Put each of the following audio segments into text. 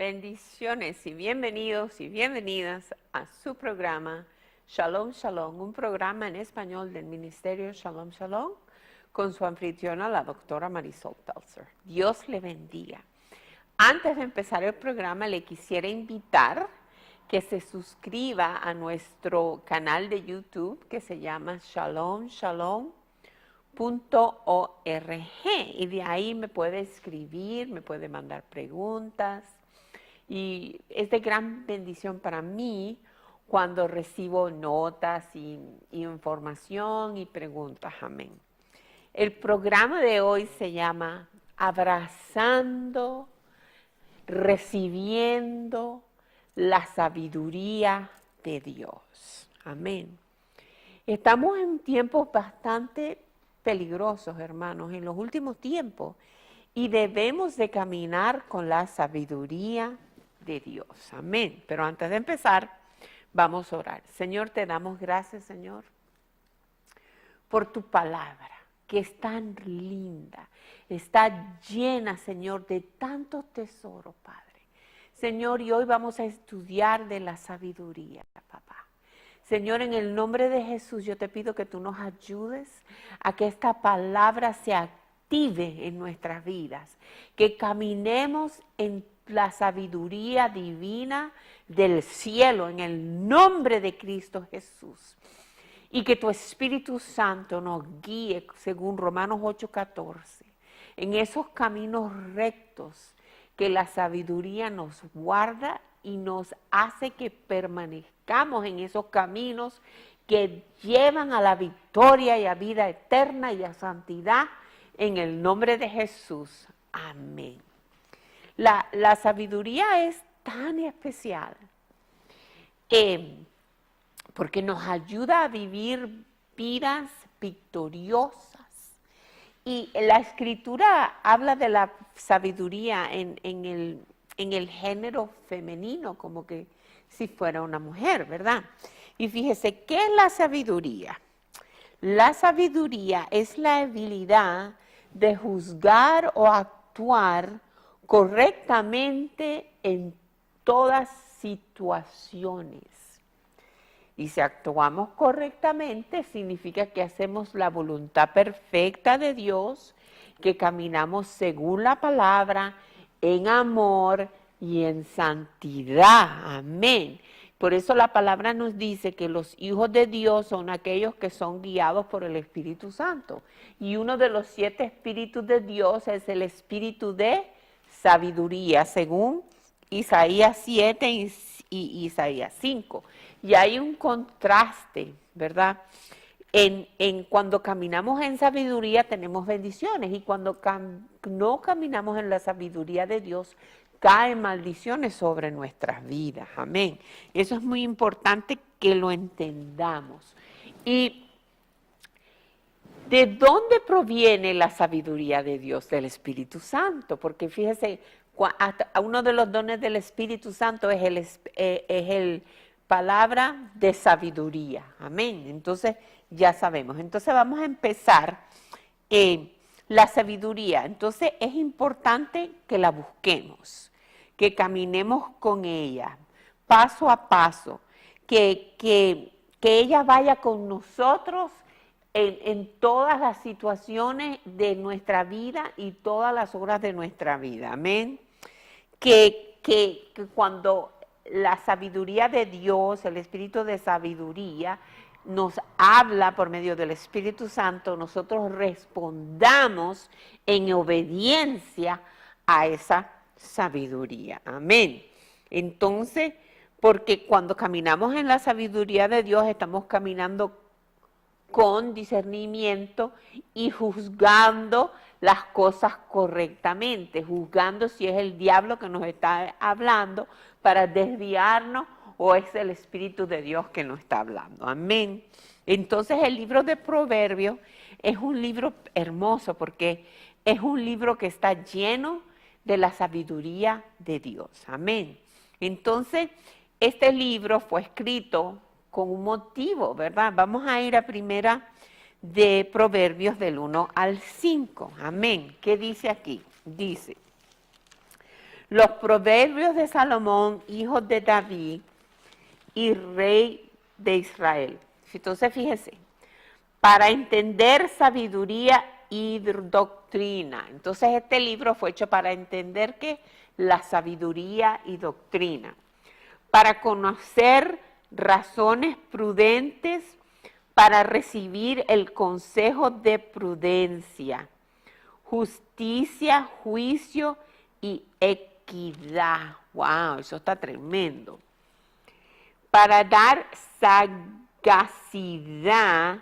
Bendiciones y bienvenidos y bienvenidas a su programa Shalom Shalom, un programa en español del Ministerio Shalom Shalom con su anfitriona, la doctora Marisol Pelzer. Dios le bendiga. Antes de empezar el programa, le quisiera invitar que se suscriba a nuestro canal de YouTube que se llama Shalom Shalom.org y de ahí me puede escribir, me puede mandar preguntas y es de gran bendición para mí cuando recibo notas y información y preguntas. Amén. El programa de hoy se llama Abrazando, Recibiendo la Sabiduría de Dios. Amén. Estamos en tiempos bastante peligrosos, hermanos, en los últimos tiempos, y debemos de caminar con la sabiduría de Dios. Amén. Pero antes de empezar, vamos a orar. Señor, te damos gracias, Señor, por tu palabra, que es tan linda, está llena, Señor, de tantos tesoros, Padre. Señor, y hoy vamos a estudiar de la sabiduría, papá. Señor, en el nombre de Jesús, yo te pido que tú nos ayudes a que esta palabra se active en nuestras vidas, que caminemos en la sabiduría divina del cielo, en el nombre de Cristo Jesús. Y que tu Espíritu Santo nos guíe, según Romanos 8:14, en esos caminos rectos que la sabiduría nos guarda y nos hace que permanezcamos en esos caminos que llevan a la victoria y a vida eterna y a santidad, en el nombre de Jesús. Amén. La sabiduría es tan especial porque nos ayuda a vivir vidas victoriosas. Y la Escritura habla de la sabiduría en el género femenino, como que si fuera una mujer, ¿verdad? Y fíjese, ¿qué es la sabiduría? La sabiduría es la habilidad de juzgar o actuar correctamente en todas situaciones. Y si actuamos correctamente, significa que hacemos la voluntad perfecta de Dios, que caminamos según la palabra, en amor y en santidad. Amén. Por eso la palabra nos dice que los hijos de Dios son aquellos que son guiados por el Espíritu Santo. Y uno de los 7 espíritus de Dios es el espíritu de sabiduría, según Isaías 7 y Isaías 5. Y hay un contraste, ¿verdad? Cuando caminamos en sabiduría tenemos bendiciones y cuando no caminamos en la sabiduría de Dios, caen maldiciones sobre nuestras vidas. Amén. Eso es muy importante que lo entendamos. ¿Y de dónde proviene la sabiduría de Dios? Del Espíritu Santo, porque fíjese, uno de los dones del Espíritu Santo es el palabra de sabiduría. Amén. Entonces, ya sabemos. Entonces, vamos a empezar la sabiduría. Entonces, es importante que la busquemos, que caminemos con ella, paso a paso, que ella vaya con nosotros en todas las situaciones de nuestra vida y todas las horas de nuestra vida. Amén. Que cuando la sabiduría de Dios, el espíritu de sabiduría, nos habla por medio del Espíritu Santo, nosotros respondamos en obediencia a esa sabiduría. Amén. Entonces, porque cuando caminamos en la sabiduría de Dios, estamos caminando con discernimiento y juzgando las cosas correctamente, juzgando si es el diablo que nos está hablando para desviarnos o es el Espíritu de Dios que nos está hablando. Amén. Entonces el libro de Proverbios es un libro hermoso porque es un libro que está lleno de la sabiduría de Dios. Amén. Entonces este libro fue escrito con un motivo, ¿verdad? Vamos a ir a primera de Proverbios del 1 al 5. Amén. ¿Qué dice aquí? Dice: Los proverbios de Salomón, hijo de David y rey de Israel. Entonces, fíjese, para entender sabiduría y doctrina. Entonces, este libro fue hecho para entender que la sabiduría y doctrina. Para conocer razones prudentes, para recibir el consejo de prudencia, justicia, juicio y equidad. ¡Wow! Eso está tremendo. Para dar sagacidad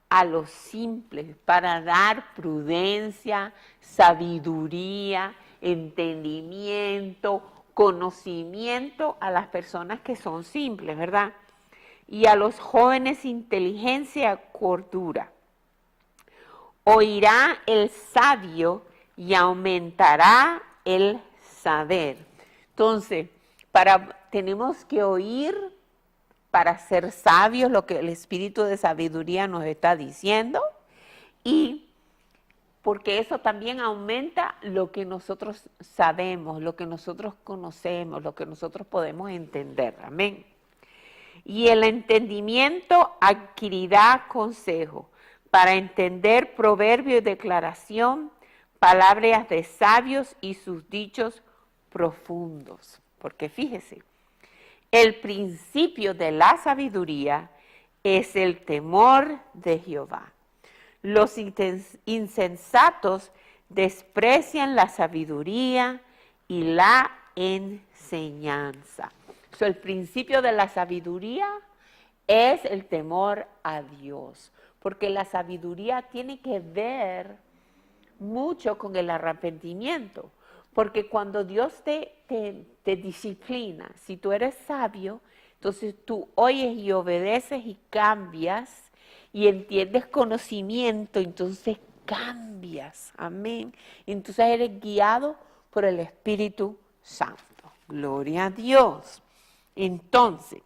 a los simples, para dar prudencia, sabiduría, entendimiento, conocimiento a las personas que son simples, ¿verdad? Y a los jóvenes inteligencia, cordura. Oirá el sabio y aumentará el saber. Entonces, tenemos que oír para ser sabios, lo que el espíritu de sabiduría nos está diciendo, y porque eso también aumenta lo que nosotros sabemos, lo que nosotros conocemos, lo que nosotros podemos entender. Amén. Y el entendimiento adquirirá consejo para entender proverbio y declaración, palabras de sabios y sus dichos profundos. Porque fíjese, el principio de la sabiduría es el temor de Jehová. Los insensatos desprecian la sabiduría y la enseñanza. El principio de la sabiduría es el temor a Dios, porque la sabiduría tiene que ver mucho con el arrepentimiento, porque cuando Dios te disciplina, si tú eres sabio, entonces tú oyes y obedeces y cambias y entiendes conocimiento, entonces cambias, amén. Entonces eres guiado por el Espíritu Santo. Gloria a Dios. Entonces,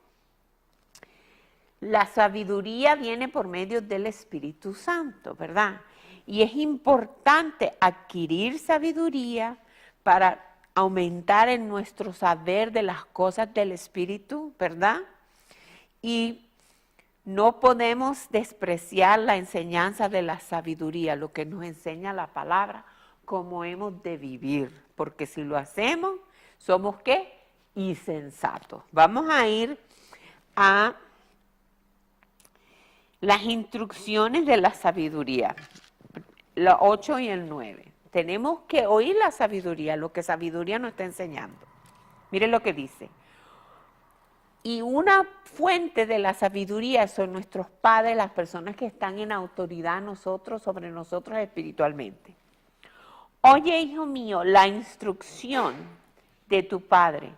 la sabiduría viene por medio del Espíritu Santo, ¿verdad? Y es importante adquirir sabiduría para aumentar en nuestro saber de las cosas del Espíritu, ¿verdad? Y no podemos despreciar la enseñanza de la sabiduría, lo que nos enseña la palabra, cómo hemos de vivir, porque si lo hacemos, somos ¿qué? Insensatos. Vamos a ir a las instrucciones de la sabiduría, los 8 y el 9. Tenemos que oír la sabiduría, lo que sabiduría nos está enseñando. Miren lo que dice. Y una fuente de la sabiduría son nuestros padres, las personas que están en autoridad sobre nosotros espiritualmente. Oye, hijo mío, la instrucción de tu padre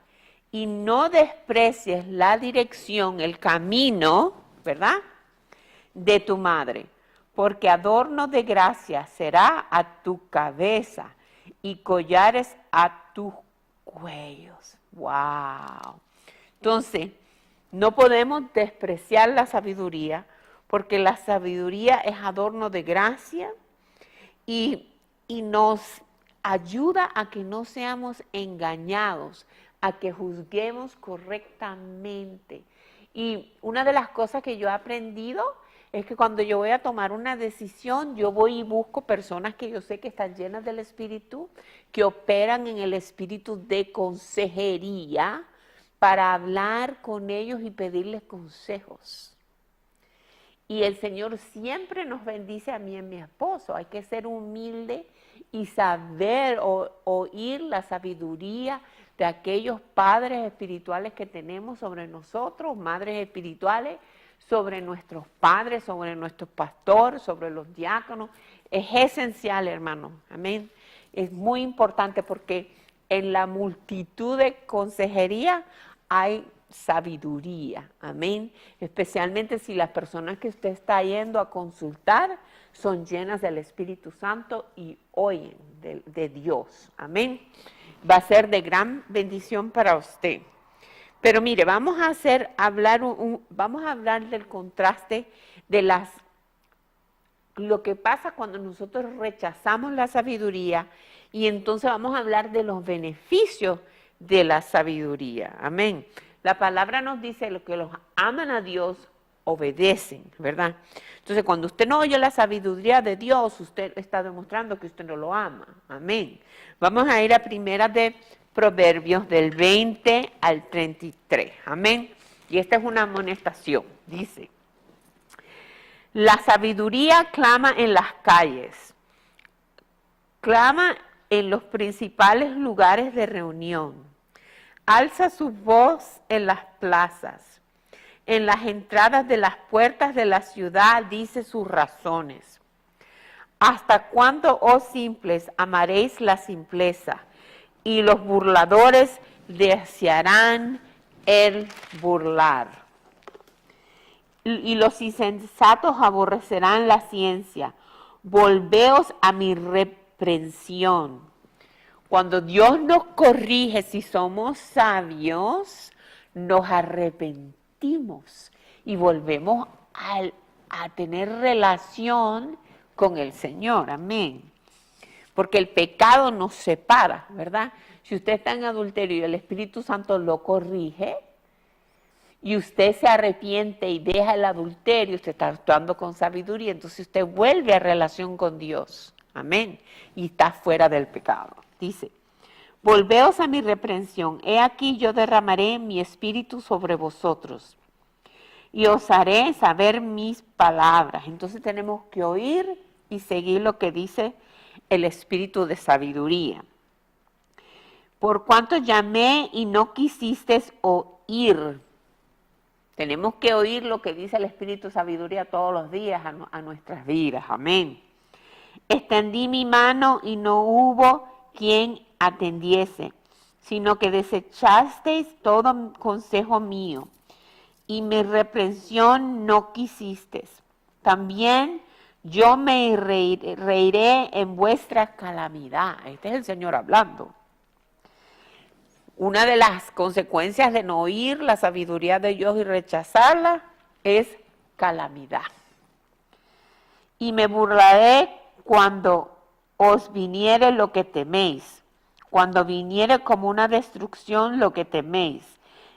y no desprecies la dirección, el camino, ¿verdad?, de tu madre, porque adorno de gracia será a tu cabeza y collares a tus cuellos. ¡Wow! Entonces, no podemos despreciar la sabiduría, porque la sabiduría es adorno de gracia y nos ayuda a que no seamos engañados, a que juzguemos correctamente. Y una de las cosas que yo he aprendido es que cuando yo voy a tomar una decisión, yo voy y busco personas que yo sé que están llenas del Espíritu, que operan en el espíritu de consejería, para hablar con ellos y pedirles consejos. Y el Señor siempre nos bendice a mí y a mi esposo. Hay que ser humilde y saber oír la sabiduría de aquellos padres espirituales que tenemos sobre nosotros, madres espirituales, sobre nuestros padres, sobre nuestros pastores, sobre los diáconos. Es esencial, hermano. Amén. Es muy importante porque en la multitud de consejería hay sabiduría, amén. Especialmente si las personas que usted está yendo a consultar son llenas del Espíritu Santo y oyen de Dios, amén. Va a ser de gran bendición para usted. Pero mire, vamos a hablar del contraste de lo que pasa cuando nosotros rechazamos la sabiduría Y entonces vamos a hablar de los beneficios de la sabiduría. Amén. La palabra nos dice que los aman a Dios obedecen, ¿verdad? Entonces, cuando usted no oye la sabiduría de Dios, usted está demostrando que usted no lo ama. Amén. Vamos a ir a primera de Proverbios del 20 al 33. Amén. Y esta es una amonestación. Dice, la sabiduría clama en las calles, clama en los principales lugares de reunión, alza su voz en las plazas, en las entradas de las puertas de la ciudad dice sus razones. ¿Hasta cuándo, oh simples, amaréis la simpleza? Y los burladores desearán el burlar. Y los insensatos aborrecerán la ciencia. Volveos a mi reprensión. Cuando Dios nos corrige, si somos sabios, nos arrepentimos y volvemos a tener relación con el Señor. Amén. Porque el pecado nos separa, ¿verdad? Si usted está en adulterio y el Espíritu Santo lo corrige y usted se arrepiente y deja el adulterio, usted está actuando con sabiduría, entonces usted vuelve a relación con Dios. Amén. Y está fuera del pecado. Dice, volveos a mi reprensión, he aquí yo derramaré mi espíritu sobre vosotros y os haré saber mis palabras. Entonces tenemos que oír y seguir lo que dice el espíritu de sabiduría. Por cuanto llamé y no quisisteis oír. Tenemos que oír lo que dice el espíritu de sabiduría todos los días a nuestras vidas. Amén. Extendí mi mano y no hubo quien atendiese, sino que desechasteis todo consejo mío, y mi reprensión no quisisteis. También yo me reiré en vuestra calamidad. Este es el Señor hablando. Una de las consecuencias de no oír la sabiduría de Dios y rechazarla es calamidad. Y me burlaré cuando os viniere lo que teméis, cuando viniere como una destrucción lo que teméis,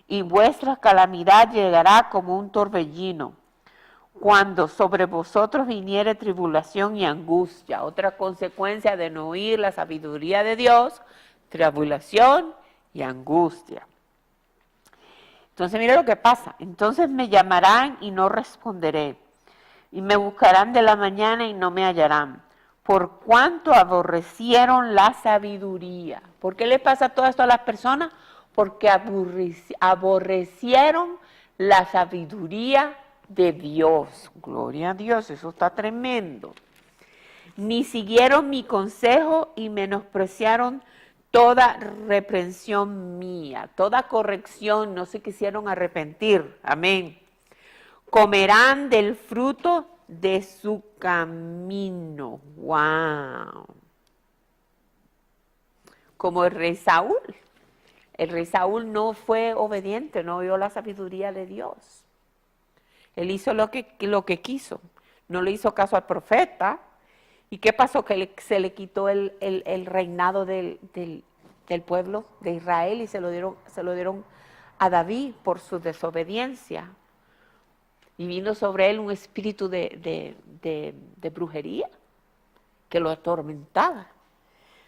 y vuestra calamidad llegará como un torbellino, cuando sobre vosotros viniere tribulación y angustia. Otra consecuencia de no oír la sabiduría de Dios, tribulación y angustia. Entonces mire lo que pasa, entonces me llamarán y no responderé, y me buscarán de la mañana y no me hallarán. Por cuanto aborrecieron la sabiduría. ¿Por qué le pasa todo esto a las personas? Porque aborrecieron la sabiduría de Dios. Gloria a Dios, eso está tremendo. Ni siguieron mi consejo y menospreciaron toda reprensión mía, toda corrección, no se quisieron arrepentir. Amén. Comerán del fruto de su camino. ¡Wow! Como el rey Saúl. El rey Saúl no fue obediente, no oyó la sabiduría de Dios. Él hizo lo que quiso. No le hizo caso al profeta. ¿Y qué pasó? Que se le quitó el reinado del pueblo de Israel y se lo dieron a David por su desobediencia. Y vino sobre él un espíritu de brujería que lo atormentaba.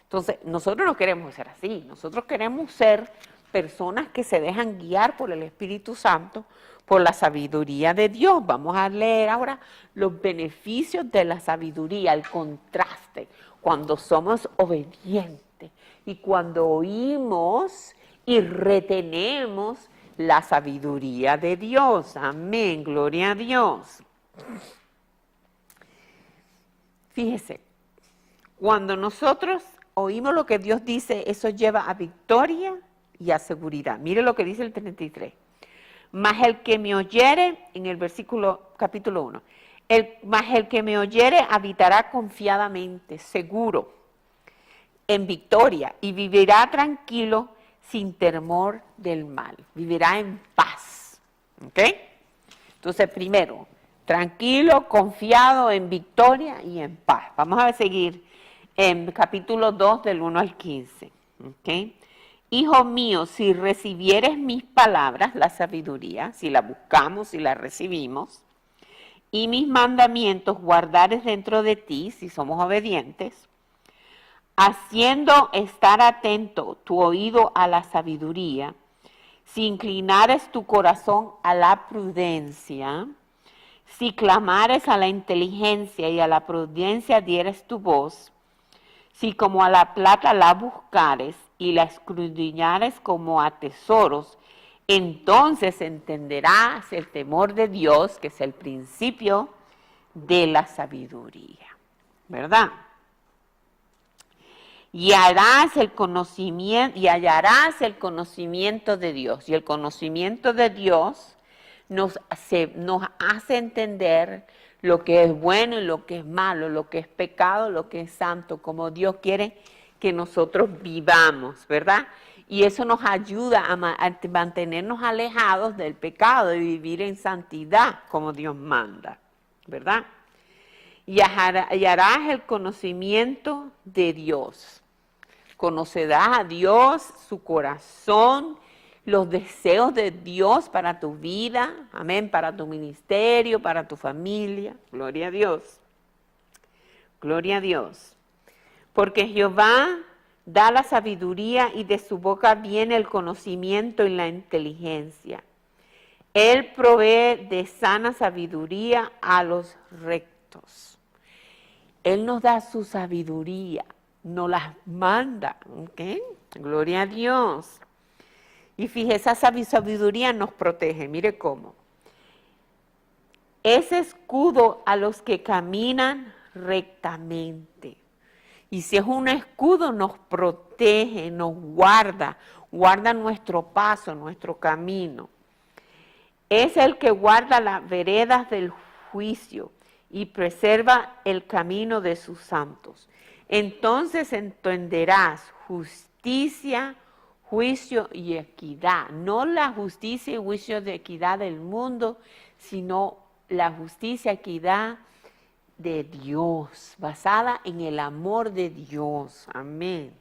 Entonces, nosotros no queremos ser así. Nosotros queremos ser personas que se dejan guiar por el Espíritu Santo, por la sabiduría de Dios. Vamos a leer ahora los beneficios de la sabiduría, el contraste, cuando somos obedientes y cuando oímos y retenemos la sabiduría de Dios. Amén, gloria a Dios. Fíjese, cuando nosotros oímos lo que Dios dice, eso lleva a victoria y a seguridad. Mire lo que dice el 33. Mas el que me oyere, en el versículo capítulo 1, mas el que me oyere habitará confiadamente, seguro, en victoria, y vivirá tranquilo, sin temor del mal. Vivirá en paz. ¿Ok? Entonces, primero, tranquilo, confiado, en victoria y en paz. Vamos a seguir en capítulo 2 del 1 al 15. ¿Okay? Hijo mío, si recibieres mis palabras, la sabiduría, si la buscamos, si la recibimos, y mis mandamientos guardares dentro de ti, si somos obedientes, haciendo estar atento tu oído a la sabiduría, si inclinares tu corazón a la prudencia, si clamares a la inteligencia y a la prudencia dieres tu voz, si como a la plata la buscares y la escudriñares como a tesoros, entonces entenderás el temor de Dios, que es el principio de la sabiduría, ¿verdad? Y hallarás el conocimiento de Dios. Y el conocimiento de Dios nos hace entender lo que es bueno y lo que es malo, lo que es pecado, lo que es santo, como Dios quiere que nosotros vivamos, ¿verdad? Y eso nos ayuda a mantenernos alejados del pecado y vivir en santidad como Dios manda, ¿verdad? Y hallarás el conocimiento de Dios. Conocerás a Dios, su corazón, los deseos de Dios para tu vida, amén, para tu ministerio, para tu familia. Gloria a Dios. Gloria a Dios. Porque Jehová da la sabiduría y de su boca viene el conocimiento y la inteligencia. Él provee de sana sabiduría a los rectos. Él nos da su sabiduría, nos las manda, ¿ok? Gloria a Dios. Y fíjese, esa sabiduría nos protege, mire cómo. Es escudo a los que caminan rectamente. Y si es un escudo, nos protege, nos guarda nuestro paso, nuestro camino. Es el que guarda las veredas del juicio y preserva el camino de sus santos. Entonces entenderás justicia, juicio y equidad. No la justicia y juicio de equidad del mundo, sino la justicia y equidad de Dios, basada en el amor de Dios. Amén.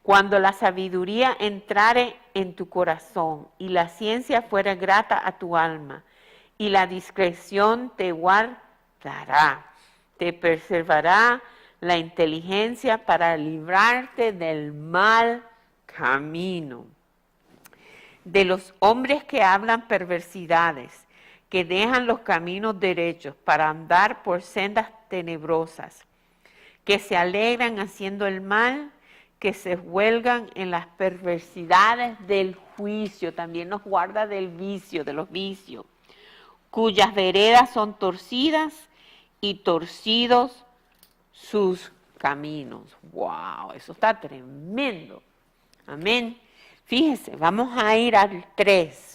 Cuando la sabiduría entrare en tu corazón y la ciencia fuera grata a tu alma y la discreción te guardará, te preservará la inteligencia para librarte del mal camino. De los hombres que hablan perversidades, que dejan los caminos derechos para andar por sendas tenebrosas, que se alegran haciendo el mal, que se huelgan en las perversidades del juicio, también nos guarda del vicio, de los vicios, cuyas veredas son torcidas y torcidos sus caminos. ¡Wow! Eso está tremendo. Amén. Fíjese, vamos a ir al 3.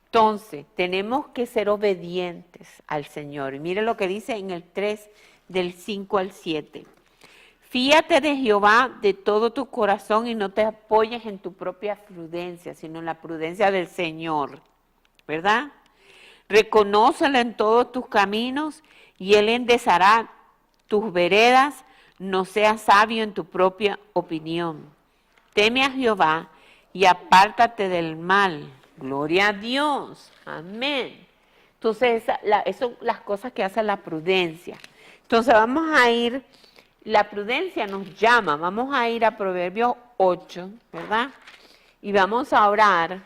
Entonces, tenemos que ser obedientes al Señor. Y mire lo que dice en el 3, del 5 al 7. Fíate de Jehová de todo tu corazón y no te apoyes en tu propia prudencia, sino en la prudencia del Señor, ¿verdad? Reconócelo en todos tus caminos y Él enderezará tus veredas. No seas sabio en tu propia opinión. Teme a Jehová y apártate del mal. Gloria a Dios. Amén. Entonces, esas son las cosas que hace la prudencia. Entonces, vamos a ir, la prudencia nos llama, vamos a ir a Proverbios 8, ¿verdad? Y vamos a orar,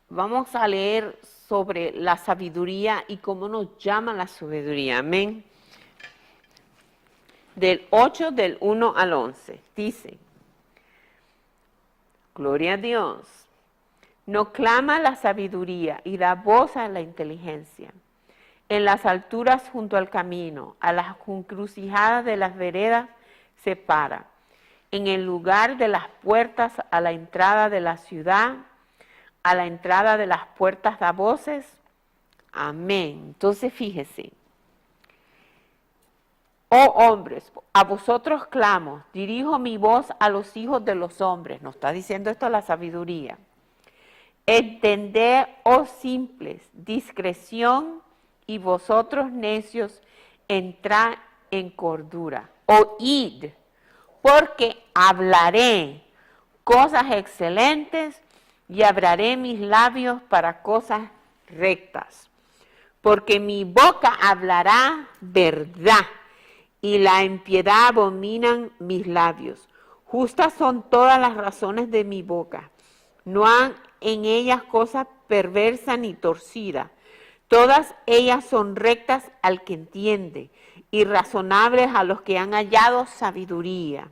vamos a leer sobre la sabiduría y cómo nos llama la sabiduría. Amén. Del 8, del 1 al 11. Dice, gloria a Dios, no clama la sabiduría y da voz a la inteligencia. En las alturas junto al camino, a las encrucijadas de las veredas se para. En el lugar de las puertas a la entrada de la ciudad, a la entrada de las puertas da voces. Amén. Entonces fíjese. Oh hombres, a vosotros clamo, dirijo mi voz a los hijos de los hombres. Nos está diciendo esto la sabiduría. Entended, oh simples, discreción y vosotros necios, entrad en cordura. Oíd, porque hablaré cosas excelentes y abriré mis labios para cosas rectas. Porque mi boca hablará verdad y la impiedad abominan mis labios. Justas son todas las razones de mi boca. No han en ellas cosas perversas ni torcidas. Todas ellas son rectas al que entiende y razonables a los que han hallado sabiduría.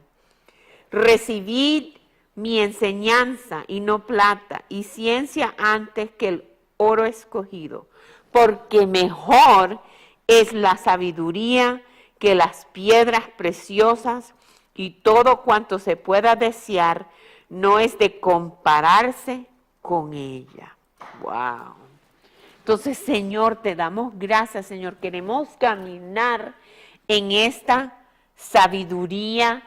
Recibid mi enseñanza y no plata, y ciencia antes que el oro escogido, porque mejor es la sabiduría que las piedras preciosas, y todo cuanto se pueda desear no es de compararse con ella. ¡Wow! Entonces, Señor, te damos gracias, Señor. Queremos caminar en esta sabiduría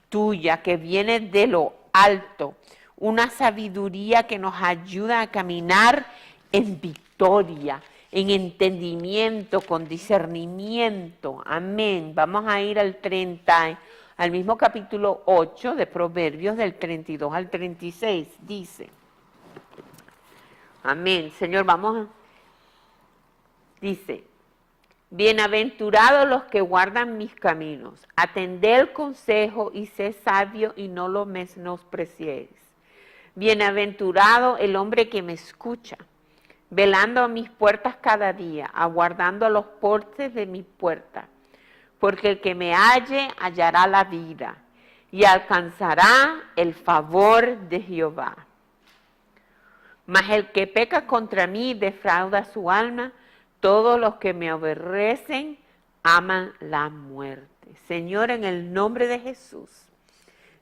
tuya que viene de lo alto, una sabiduría que nos ayuda a caminar en victoria, en entendimiento, con discernimiento. Amén. Vamos a ir al mismo capítulo 8 de Proverbios, del 32 al 36. Dice, amén. Señor, dice, bienaventurados los que guardan mis caminos, atended el consejo y sé sabio y no lo menospreciéis. Bienaventurado el hombre que me escucha, velando a mis puertas cada día, aguardando a los portes de mi puerta, porque el que me halle hallará la vida y alcanzará el favor de Jehová. Mas el que peca contra mí defrauda su alma. Todos los que me aborrecen aman la muerte. Señor, en el nombre de Jesús,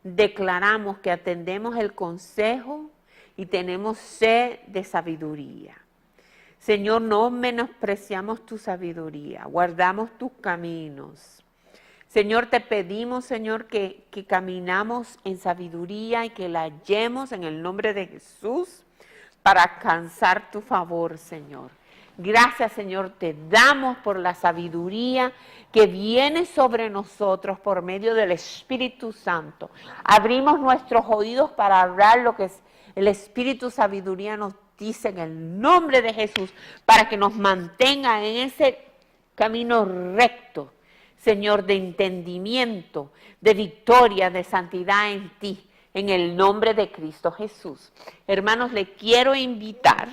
declaramos que atendemos el consejo y tenemos sed de sabiduría. Señor, no menospreciamos tu sabiduría, guardamos tus caminos. Señor, te pedimos, Señor, que caminamos en sabiduría y que la hallemos en el nombre de Jesús para alcanzar tu favor, Señor. Gracias, Señor, te damos por la sabiduría que viene sobre nosotros por medio del Espíritu Santo. Abrimos nuestros oídos para hablar lo que el Espíritu Sabiduría nos dice en el nombre de Jesús, para que nos mantenga en ese camino recto, Señor, de entendimiento, de victoria, de santidad en ti, en el nombre de Cristo Jesús. Hermanos, le quiero invitar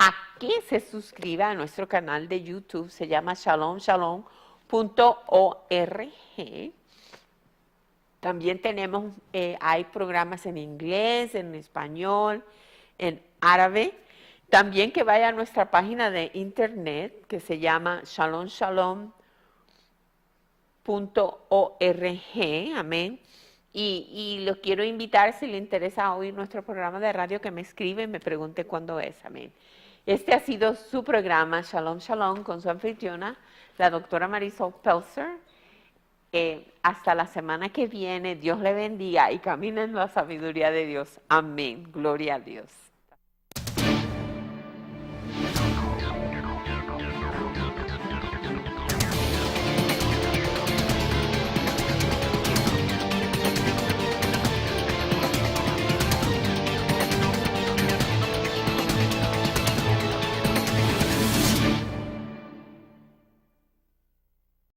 a que se suscriba a nuestro canal de YouTube, se llama shalomshalom.org. También tenemos, hay programas en inglés, en español, en árabe. También que vaya a nuestra página de internet que se llama shalomshalom.org, amén. Y los quiero invitar, si le interesa oír nuestro programa de radio, que me escribe y me pregunte cuándo es, amén. Este ha sido su programa, Shalom Shalom, con su anfitriona, la doctora Marisol Pelzer. Hasta la semana que viene, Dios le bendiga y camine en la sabiduría de Dios. Amén. Gloria a Dios.